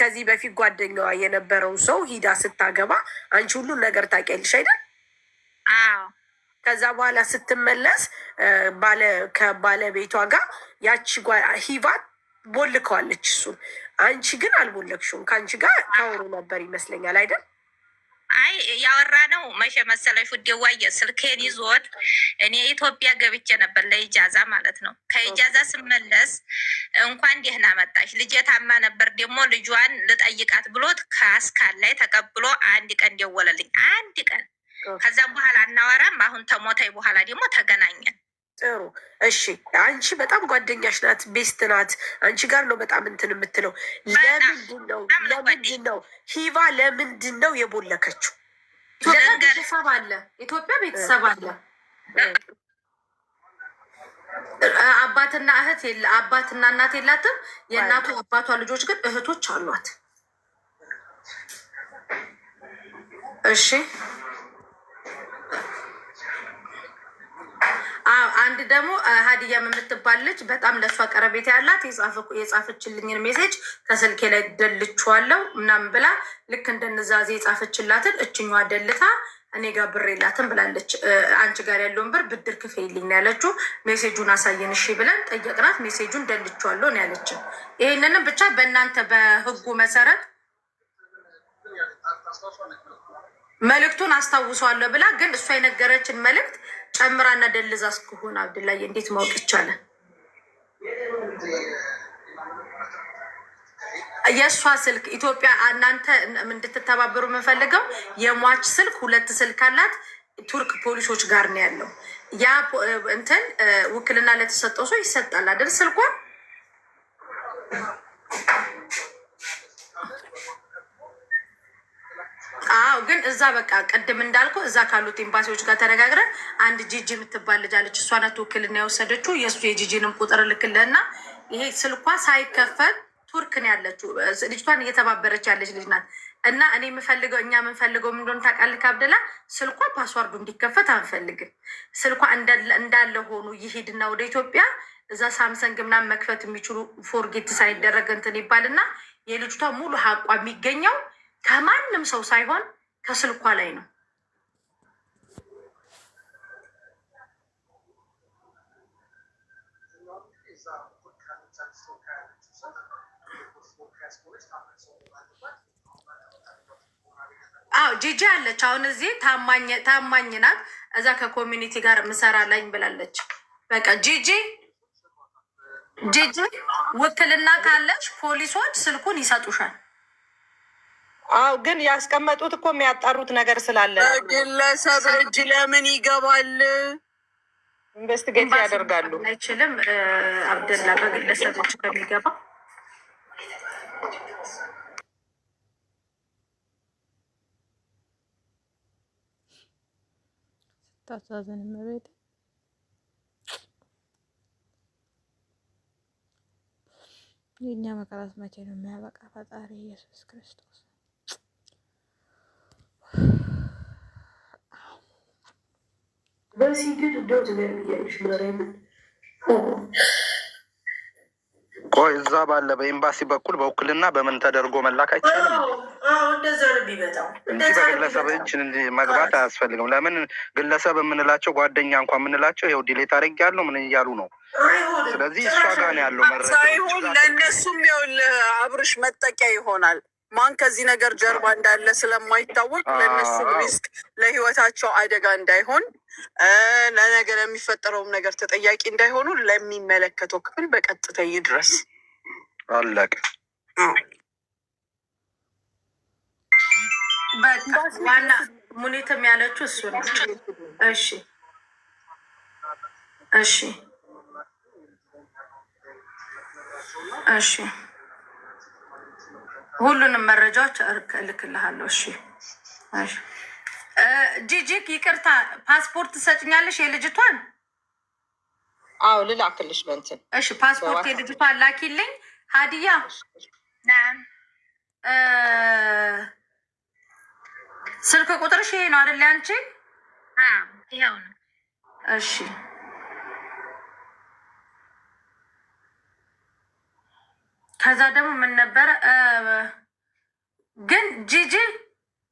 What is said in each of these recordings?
ከዚህ በፊት ጓደኛዋ የነበረው ሰው ሂዳ ስታገባ አንቺ ሁሉን ነገር ታውቂያለሽ አይደል? አዎ። ከዛ በኋላ ስትመለስ ከባለቤቷ ጋር ያቺ ሂቫት ቦልከዋለች እሱን። አንቺ ግን አልቦለክሽውም። ከአንቺ ጋር ታወሩ ነበር ይመስለኛል አይደል? አይ ያወራ ነው መቼ መሰለሽ ውዴ፣ ዋየ ስልኬን ይዞት እኔ ኢትዮጵያ ገብቼ ነበር ለኢጃዛ ማለት ነው። ከኢጃዛ ስመለስ እንኳን ደህና መጣሽ ልጄ ታማ ነበር ደግሞ ልጇን ልጠይቃት ብሎት ከአስካል ላይ ተቀብሎ አንድ ቀን ደወለልኝ። አንድ ቀን ከዛም በኋላ አናወራም። አሁን ተሞተኝ በኋላ ደግሞ ተገናኘን። ጥሩ እሺ። አንቺ በጣም ጓደኛሽ ናት፣ ቤስት ናት። አንቺ ጋር ነው በጣም እንትን የምትለው። ለምንድን ነው ሂቫ ለምንድን ነው የቦለከችው? ኢትዮጵያ ቤተሰብ አለ፣ ኢትዮጵያ ቤተሰብ አለ። አባትና እህት አባትና እናት የላትም። የእናቱ አባቷ ልጆች ግን እህቶች አሏት። እሺ አንድ ደግሞ ሀዲያም የምትባል ልጅ በጣም ለእሷ ቀረቤት ያላት የጻፈችልኝን ሜሴጅ ከስልኬ ላይ ደልችዋለው ምናምን ብላ ልክ እንደነዛዜ የጻፈችላትን እችኛዋ ደልታ እኔ ጋር ብር የላትም ብላለች። አንቺ ጋር ያለውን ብር ብድር ክፈይልኝ ነው ያለችው። ሜሴጁን አሳየን እሺ ብለን ጠየቅናት። ሜሴጁን ደልችዋለሁ ነው ያለችን። ይህንንም ብቻ በእናንተ በህጉ መሰረት መልእክቱን አስታውሰዋለሁ ብላ ግን እሷ የነገረችን መልእክት ጨምራና ደልዛ እስከሆነ አብድላይ እንዴት ማወቅ ይቻላል? የእሷ ስልክ ኢትዮጵያ እናንተ እንድትተባበሩ የምፈልገው የሟች ስልክ 2 ስልክ አላት። ቱርክ ፖሊሶች ጋር ነው ያለው። ያ እንትን ውክልና ለተሰጠው ሰው ይሰጣል አይደል? ስልኳን አዎ ግን እዛ በቃ ቅድም እንዳልኩ እዛ ካሉት ኤምባሲዎች ጋር ተነጋግረን አንድ ጂጂ የምትባል ልጅ አለች። እሷ ናት ውክልና የወሰደችው። የእሱ የጂጂንም ቁጥር ልክልህና ይሄ ስልኳ ሳይከፈት ቱርክ ነው ያለችው። ልጅቷን እየተባበረች ያለች ልጅ ናት። እና እኔ የምፈልገው እኛ የምንፈልገው ምን እንደሆነ ታውቃለህ አብደላ? ስልኳ ፓስዋርዱ እንዲከፈት አንፈልግም። ስልኳ እንዳለ ሆኑ ይሄድና ወደ ኢትዮጵያ እዛ ሳምሰንግ ምናምን መክፈት የሚችሉ ፎርጌት ሳይደረግ እንትን ይባልና የልጅቷ ሙሉ ሀቋ የሚገኘው ከማንም ሰው ሳይሆን ከስልኳ ላይ ነው። አዎ ጂጂ አለች። አሁን እዚህ ታማኝ ናት። እዛ ከኮሚኒቲ ጋር ምሰራ ላኝ ብላለች። በቃ ጂጂ ውክልና ካለች ፖሊሶች ስልኩን ይሰጡሻል። አዎ ግን ያስቀመጡት እኮ የሚያጣሩት ነገር ስላለ ግለሰብ እጅ ለምን ይገባል? ኢንቨስቲጌት ያደርጋሉ። አይችልም አብደላ በግለሰቦች ከሚገባ ስታሳዝን መቤት የእኛ መከራት መቼ ነው የሚያበቃ? ፈጣሪ ኢየሱስ ክርስቶስ በዚህ ግን እንደው ትገርምያለሽ ማርያምን። ቆይ እዛ ባለ በኤምባሲ በኩል በውክልና በምን ተደርጎ መላክ አይቻልም? እንደዛ ነው የሚመጣው። እንጂ በግለሰብ እጅ መግባት አያስፈልግም። ለምን ግለሰብ የምንላቸው ጓደኛ እንኳን የምንላቸው ይኸው ዲሌት አድርጌያለሁ ምን እያሉ ነው። ስለዚህ እሷ ጋር ነው ያለው መረጃ ሳይሆን ለእነሱም ይኸውልህ አብርሽ መጠቂያ ይሆናል። ማን ከዚህ ነገር ጀርባ እንዳለ ስለማይታወቅ ለእነሱ ሪስክ ለህይወታቸው አደጋ እንዳይሆን ለነገር የሚፈጠረውም ነገር ተጠያቂ እንዳይሆኑ ለሚመለከተው ክፍል በቀጥታ ይድረስ። አለቀ። ዋና ሙኒትም ያለችው እሱ ነው። እሺ እሺ እሺ ሁሉንም መረጃዎች እልክልሃለሁ። እሺ እሺ ጂጂክ ይቅርታ፣ ፓስፖርት ትሰጭኛለሽ የልጅቷን? አዎ ልላክልሽ በእንትን። እሺ ፓስፖርት የልጅቷን ላኪልኝ። ሀዲያ ስልክ ቁጥርሽ ይሄ ነው አይደል አንቺ? ይኸው ነው። እሺ ከዛ ደግሞ ምን ነበረ ግን ጂጂ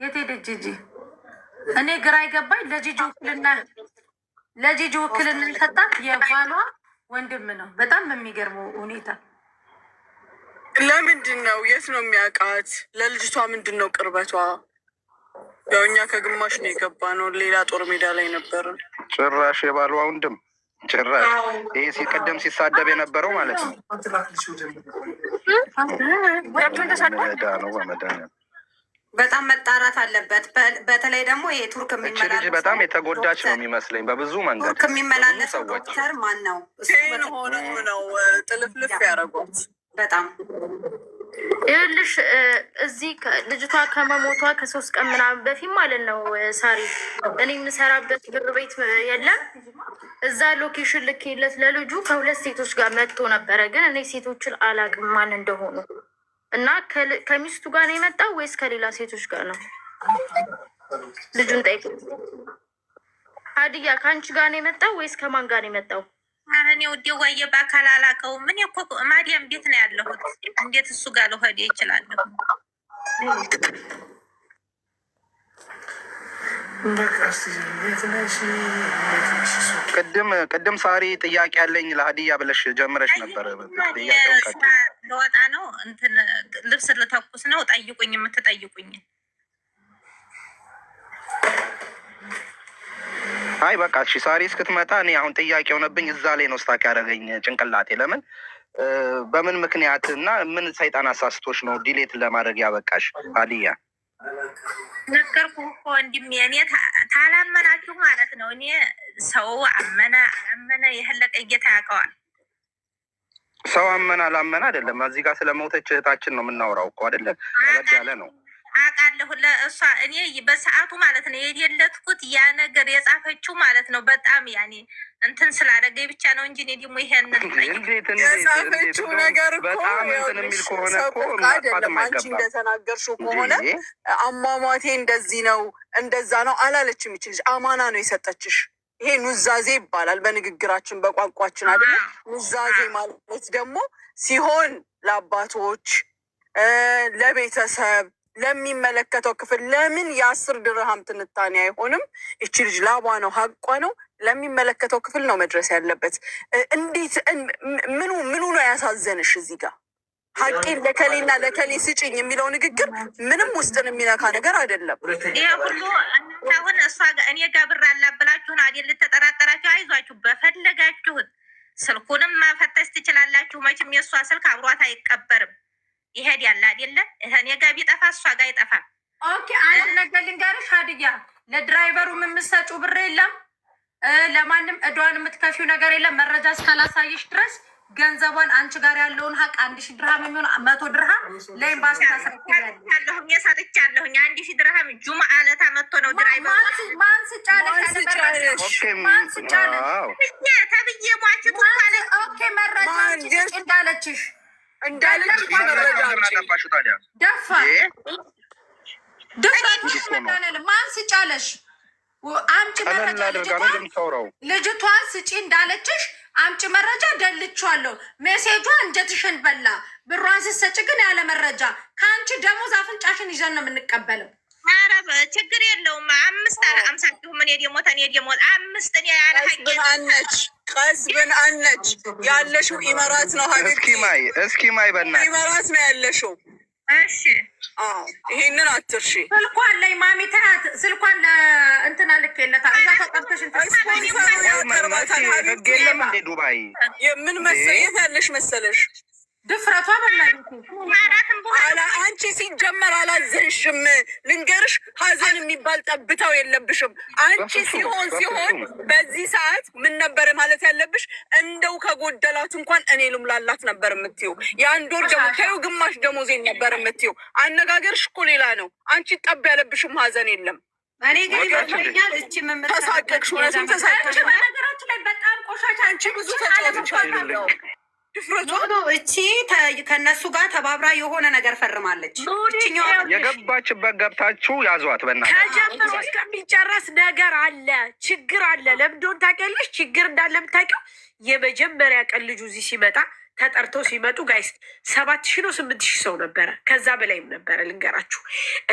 የት ሄደች ጂጂ? እኔ ግራ ይገባኝ። ለጂጂ ውክልና ሰጣት። የባሏ ወንድም ነው። በጣም በሚገርመው ሁኔታ ለምንድን ነው? የት ነው የሚያውቃት? ለልጅቷ ምንድን ነው ቅርበቷ? ያው እኛ ከግማሽ ነው የገባ ነው። ሌላ ጦር ሜዳ ላይ ነበር። ጭራሽ የባሏ ወንድም ጭራሽ ይሄ ሲቀደም ሲሳደብ የነበረው ማለት ነው። ነው በመድኃኒዓለም በጣም መጣራት አለበት። በተለይ ደግሞ ይሄ ቱርክ የሚመላለስ ልጅ በጣም የተጎዳች ነው የሚመስለኝ በብዙ መንገድ። ቱርክ የሚመላለሰው ዶክተር ማን ነው? ሴን ሆነ ነው ጥልፍልፍ ያደረጉት በጣም ይኸውልሽ እዚህ ልጅቷ ከመሞቷ ከ3 ቀን ምናምን በፊት ማለት ነው ሳሪ፣ እኔ የምሰራበት ብር ቤት የለም እዛ ሎኬሽን ልኬለት ለልጁ ከ2 ሴቶች ጋር መጥቶ ነበረ። ግን እኔ ሴቶችን አላቅም ማን እንደሆኑ እና ከሚስቱ ጋር ነው የመጣው ወይስ ከሌላ ሴቶች ጋር ነው? ልጁን ጠይቅ። ሀዲያ ከአንቺ ጋር ነው የመጣው ወይስ ከማን ጋር ነው የመጣው? እኔ ውዴ ዋየ በአካል አላውቀውም። ምን እኮ ማርያም ቤት ነው ያለሁት። እንዴት እሱ ጋር ልሄድ ይችላለሁ? ቅድም ሳሪ ጥያቄ ያለኝ ለሀዲያ ብለሽ ጀምረሽ ነበር። ለወጣ ነው እንትን ልብስ ልተኩስ ነው። ጠይቁኝ የምትጠይቁኝ። አይ በቃ እሺ፣ ሳሪ እስክትመጣ እኔ አሁን ጥያቄ ሆነብኝ። እዛ ላይ ነው ስታክ ያደረገኝ ጭንቅላቴ። ለምን በምን ምክንያት እና ምን ሰይጣን አሳስቶች ነው ዲሌት ለማድረግ ያበቃሽ ሀዲያ? ነገርኩህ እኮ ወንድሜ። እኔ ታላመናችሁ ማለት ነው። እኔ ሰው አመነ አላመነ የህለቀ ጌታ ያውቀዋል። ሰው አመነ አላመነ አይደለም። እዚህ ጋር ስለሞተች እህታችን ነው የምናወራው እኮ አይደለም። ከበድ ያለ ነው አውቃለሁ። ለእሷ እኔ በሰዓቱ ማለት ነው የሌለትኩት ያ ነገር የጻፈችው ማለት ነው። በጣም ያኔ እንትን ስላደረገኝ ብቻ ነው እንጂ እኔ ደግሞ ይሄንን የጻፈችው ነገር በጣም እንትን የሚል ከሆነ እኮ አይደለም። አንቺ እንደተናገርሽው ከሆነ አሟሟቴ እንደዚህ ነው እንደዛ ነው አላለችም። ይችልሽ አማና ነው የሰጠችሽ። ይሄ ኑዛዜ ይባላል በንግግራችን በቋንቋችን አይደለ? ኑዛዜ ማለት ደግሞ ሲሆን ለአባቶች ለቤተሰብ ለሚመለከተው ክፍል ለምን የ10 ድርሃም ትንታኔ አይሆንም? ይቺ ልጅ ላቧ ነው ሀቋ ነው። ለሚመለከተው ክፍል ነው መድረስ ያለበት። እንዴት ምኑ ነው ያሳዘንሽ? እዚህ ጋር ሀቄን ለከሌና ለከሌ ስጭኝ የሚለው ንግግር ምንም ውስጥን የሚነካ ነገር አይደለም። ይሄ ሁሉ አሁን እሷ እኔ ጋር ብር አላብላችሁን አይደል? ልተጠራጠራችሁ፣ አይዟችሁ፣ በፈለጋችሁት ስልኩንም መፈተሽ ትችላላችሁ። መቼም የእሷ ስልክ አብሯት አይቀበርም። ይሄድ ያለ አይደለ? እኔ ጋር ቢጠፋ እሷ ጋር አይጠፋም። ኦኬ፣ አንድ ነገር ልንገርሽ ሀዲያ፣ ለድራይቨሩ የምትሰጪው ብር የለም፣ ለማንም እዷን የምትከፊው ነገር የለም። መረጃ እስካላሳየሽ ድረስ ገንዘቧን አንቺ ጋር ያለውን ሀቅ 1000 ድርሃም የሚሆን 100 ድርሃም ለኤምባሲ ታስረክቢያለሽ። ሰጥቻለሁኝ 1000 ድርሃም ጁማ አለታ መጥቶ ነው ድራይቨሩ። ማን ስጫለሽ? ተብዬ ሟችቱ ካለ ኦኬ፣ መረጃ እንዳለችሽ ማን ስጫለሽ? አምጪ መረጃ። ልጅቷን ስጪ እንዳለችሽ አምጪ መረጃ። ደልቼዋለሁ። ሜሴጇ እንጀትሽን በላ። ብሯን ስትሰጪ ግን ያለ መረጃ ከአንቺ ደሞዝ አፍንጫሽን ይዘን ነው የምንቀበለው። ኧረ ችግር የለውም። 5 ምን የደሞት እኔ ደሞት 5 እኔ ያለ ሀይነች ቀስብን አነች ያለሽው ኢመራት ነው። እስኪ ማይ በእናትሽ ኢመራት ነው ያለሽው። እሺ ይሄንን አትርሺ። ስልኳን ላይ ማሚ ተያት። ስልኳን ለእንትና ልኬለታል። እዛ ተቀብተሽ ስፖንሰሩ ያቀርባታል። ሀቢብ የለም እንዴ ዱባይ የምን የት ያለሽ መሰለሽ? ድፍረቷ አንቺ ሲጀመር አላዘንሽም። ልንገርሽ፣ ሀዘን የሚባል ጠብታው የለብሽም። አንቺ ሲሆን በዚህ ሰዓት ምን ነበር ማለት ያለብሽ? እንደው ከጎደላት እንኳን እኔ ልምላላት ነበር የምትይው። የ1 ወር ደግሞ ከዩ ግማሽ ደሞዜን ነበር የምትይው። አነጋገርሽ እኮ ሌላ ነው። አንቺ ጠብ ያለብሽም ሀዘን የለም። እኔ ግን ይገርመኛል። እቺ ተሳቀቅሽ፣ እውነትም ተሳቀቅሽ። በነገራችን ላይ በጣም ቆሻሻ አንቺ ብዙ ተጫውተሻለሁ። እቺ ከነሱ ጋር ተባብራ የሆነ ነገር ፈርማለች። የገባችበት ገብታችሁ ያዟት። በእናትህ ከጀምሮ እስከሚጨረስ ነገር አለ፣ ችግር አለ። ለምንድን ታውቂያለሽ? ችግር እንዳለ የምታውቂው የመጀመሪያ ቀን ልጁ እዚህ ሲመጣ ተጠርተው ሲመጡ ጋይስ 7,000 ነው 8,000 ሰው ነበረ። ከዛ በላይም ነበረ። ልንገራችሁ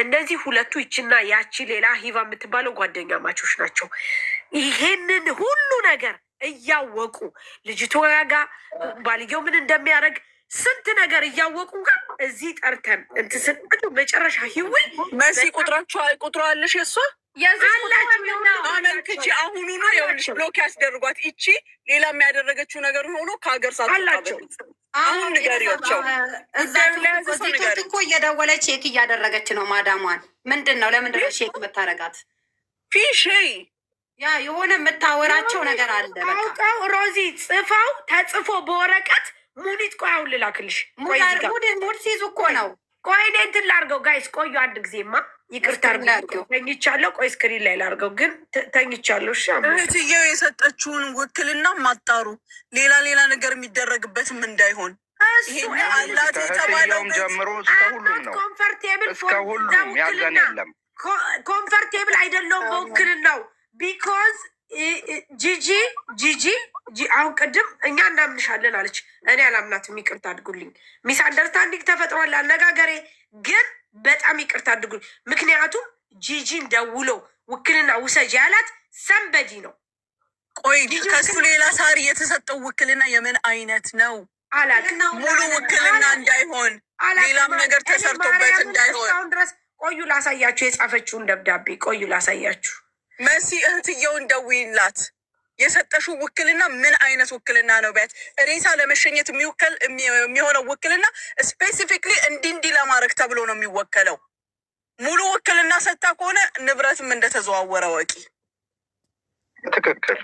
እነዚህ ሁለቱ ይችና ያቺ ሌላ ሂቫ የምትባለው ጓደኛ ማቾች ናቸው። ይሄንን ሁሉ ነገር እያወቁ ልጅቷ ጋር ባልየው ምን እንደሚያደርግ ስንት ነገር እያወቁ ጋር እዚህ ጠርተን እንትን ስንል መጨረሻ ሂዊ መሲ ቁጥሯ አለሽ የሷ አመልክቺ አሁኑ ነው የውልሽ ብሎክ ያስደርጓት። ይቺ ሌላ የሚያደረገችው ነገር ሆኖ ከሀገር ሳላቸው አሁን ንገሪያቸው። ቲክቶክ እኮ እየደወለች ቼክ እያደረገች ነው ማዳሟን። ምንድን ነው ለምንድን ነው ቼክ የምታደርጋት? ፊሽ ያ የሆነ የምታወራቸው ነገር አለ። አውጣው ሮዚ ጽፋው ተጽፎ በወረቀት ሙኒት ቆይ አሁን ልላክልሽ። ሙድ ሲይዙ እኮ ነው። ቆይ እኔ እንትን ላድርገው ጋይስ ቆዩ አንድ ጊዜማ ይቅርታ አድርገው ተኝቻለሁ። ቆይ ስክሪን ላይ ላድርገው ግን ተኝቻለሁ። እሺ እህትዬው የሰጠችውን ውክልና ማጣሩ ሌላ ነገር የሚደረግበትም እንዳይሆን አላት የተባለውም ጀምሮ እስከ ሁሉም ነው። ኮምፈርቴብል እስከ ሁሉም ያዘን የለም። ኮምፈርቴብል አይደለውም በውክልናው ቢኮዝ ጂጂ አሁን ቅድም እኛ እናምንሻለን አለች። እኔ አላምናትም። ይቅርታ አድርጉልኝ። ሚስ አንደርስታንዲንግ ተፈጥሯል አነጋገሬ ግን በጣም ይቅርታ አድርጉልኝ። ምክንያቱም ጂጂን ደውሎ ውክልና ውሰጅ ያላት ሰንበዲ ነው። ቆይ ከሱ ሌላ ሳሪ የተሰጠው ውክልና የምን አይነት ነው? ሙሉ ውክልና እንዳይሆን ሌላም ነገር ተሰርቶበት እንዳይሆን ድረስ ቆዩ ላሳያችሁ። የጻፈችውን ደብዳቤ ቆዩ ላሳያችሁ። መሲ እህትየውን ደውይላት። የሰጠሽው ውክልና ምን አይነት ውክልና ነው? ቢያት ሬሳ ለመሸኘት የሚሆነው ውክልና ስፔሲፊክሊ እንዲህ ለማድረግ ተብሎ ነው የሚወከለው። ሙሉ ውክልና ሰጥታ ከሆነ ንብረትም እንደተዘዋወረ ወቂ። ትክክል።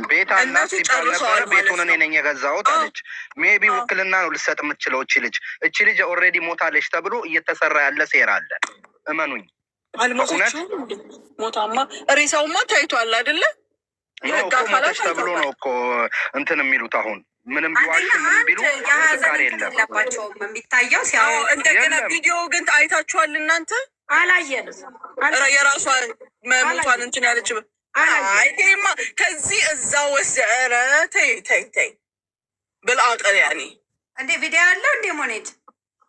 ቤት አላት ሲባል ነበር። ቤቱን እኔ ነኝ የገዛሁት አለች። ሜቢ ውክልና ነው ልሰጥ የምትችለው እቺ ልጅ ኦልሬዲ ሞታለች ተብሎ እየተሰራ ያለ ሴራ አለ። እመኑኝ። አልሞተችም። ሞታማ ሬሳውማ ታይቷል አይደለ? ሞተች ተብሎ ነው እኮ እንትን የሚሉት። አሁን ምንም ቢዋሽ ምንም ቢሉ ተካሪ የለም የሚታየው። እንደገና ቪዲዮ ግን አይታችኋል እናንተ? አላየንም። የራሷ መሞቷን እንትን ያለች አይቴማ ከዚህ እዛ ወሰረ ተይ ብልአቀል ያኔ እንዴ ቪዲዮ ያለው እንዴ ሞኔት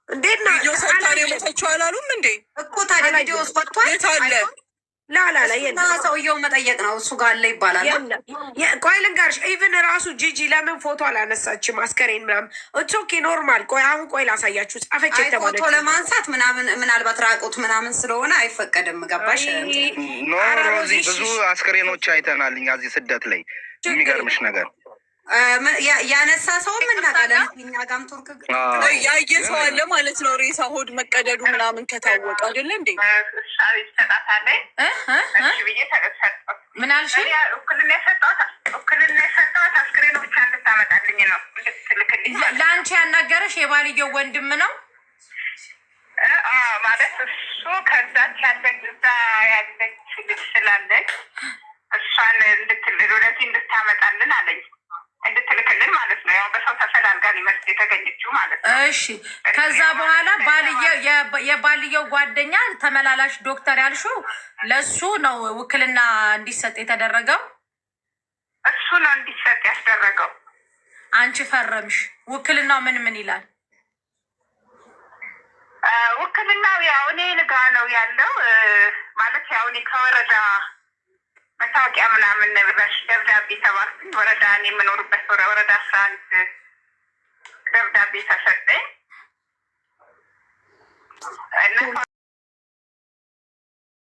እንዴት ነው ቪዲዮ ሰታኔ ሞተችው አላሉም እንዴ? እኮ ታዲያ ቪዲዮ ወጥቷል። የት አለ? ላላላ ሰውየው መጠየቅ ነው እሱ ጋር አለ ይባላል። ቆይ ልንገርሽ፣ ኢቭን ራሱ ጂጂ ለምን ፎቶ አላነሳችም? አስከሬን ምናምን ኦኬ ኖርማል። ቆይ አሁን ቆይ ላሳያችሁ። ጻፈች የተባለች ፎቶ ለማንሳት ምናልባት ራቁት ምናምን ስለሆነ አይፈቀድም። ገባሽ? ኖ ሮዚ ብዙ አስከሬኖች አይተናል እኛ እዚህ ስደት ላይ። የሚገርምሽ ነገር ያነሳ ሰውም እናውቃለን። እኛ ጋም ቱርክ ያየ ሰው አለ ማለት ነው። ሬሳ ሆድ መቀደዱ ምናምን ከታወቀ አይደለ እንዴ? ምን አልሽ? ውክልና የሰጠኋት አስክሬኑ ብቻ እንድታመጣልኝ ነው። ለአንቺ ያናገረሽ የባልየው ወንድም ነው ማለት እሱ ከዛች እዛ ያለች ልጅ ስላለች እሷን ወደዚህ እንድታመጣልን አለኝ። እንድትልክልን ማለት ነው። ያው በሰው ተፈላልጋ ሊመስል የተገኘችው ማለት ነው። እሺ ከዛ በኋላ የባልየው ጓደኛ ተመላላሽ ዶክተር ያልሽው ለሱ ነው ውክልና እንዲሰጥ የተደረገው? እሱ ነው እንዲሰጥ ያስደረገው። አንቺ ፈረምሽ። ውክልናው ምን ይላል? ውክልናው ያው እኔ ልጋ ነው ያለው ማለት ያው እኔ ከወረዳ መታወቂያ ምናምን ደብዳቤ ተባልኩኝ። ወረዳ እኔ የምኖርበት ወረዳ 11 ደብዳቤ ተሰጠኝ እና